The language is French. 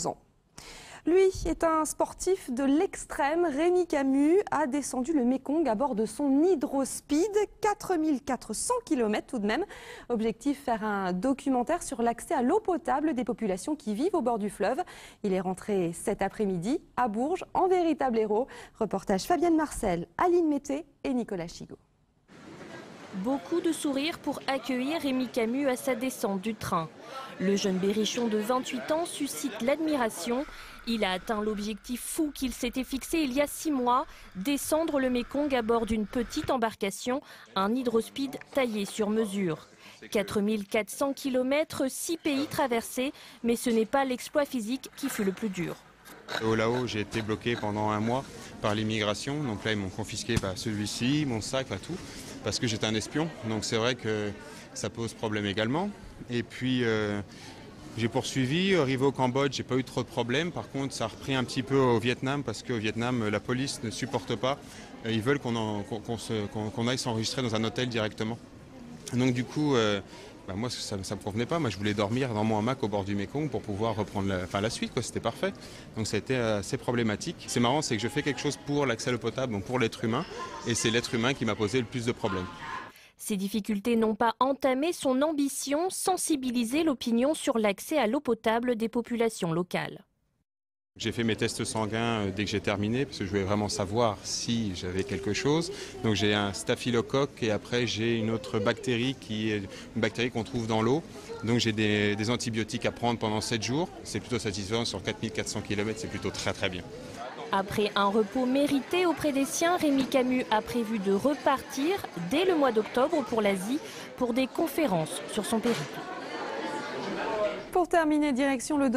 ans. Lui est un sportif de l'extrême. Rémi Camus a descendu le Mékong à bord de son Hydrospeed, 4400 km tout de même. Objectif, faire un documentaire sur l'accès à l'eau potable des populations qui vivent au bord du fleuve. Il est rentré cet après-midi à Bourges en véritable héros. Reportage Fabienne Marcel, Aline Mété et Nicolas Chigot. Beaucoup de sourires pour accueillir Rémi Camus à sa descente du train. Le jeune berrichon de 28 ans suscite l'admiration. Il a atteint l'objectif fou qu'il s'était fixé il y a 6 mois, descendre le Mékong à bord d'une petite embarcation, un hydrospeed taillé sur mesure. 4400 km, 6 pays traversés, mais ce n'est pas l'exploit physique qui fut le plus dur. Là-haut, j'ai été bloqué pendant 1 mois par l'immigration. Donc là, ils m'ont confisqué celui-ci, mon sac, tout, parce que j'étais un espion. Donc c'est vrai que ça pose problème également. Et puis j'ai poursuivi. Arrivé au Cambodge, j'ai pas eu trop de problèmes. Par contre, ça a repris un petit peu au Vietnam, parce qu'au Vietnam, la police ne supporte pas. Ils veulent qu'on aille s'enregistrer dans un hôtel directement. Donc du coup, moi ça ne me convenait pas. Moi je voulais dormir dans mon hamac au bord du Mékong pour pouvoir reprendre la suite. C'était parfait. Donc ça a été assez problématique. C'est marrant, c'est que je fais quelque chose pour l'accès à l'eau potable, donc pour l'être humain. Et c'est l'être humain qui m'a posé le plus de problèmes. Ces difficultés n'ont pas entamé son ambition, sensibiliser l'opinion sur l'accès à l'eau potable des populations locales. J'ai fait mes tests sanguins dès que j'ai terminé, parce que je voulais vraiment savoir si j'avais quelque chose. Donc j'ai un staphylocoque et après j'ai une autre bactérie qui est une bactérie qu'on trouve dans l'eau. Donc j'ai des antibiotiques à prendre pendant 7 jours. C'est plutôt satisfaisant sur 4400 km, c'est plutôt très bien. Après un repos mérité auprès des siens, Rémi Camus a prévu de repartir dès le mois d'octobre pour l'Asie pour des conférences sur son périple. Pour terminer, direction le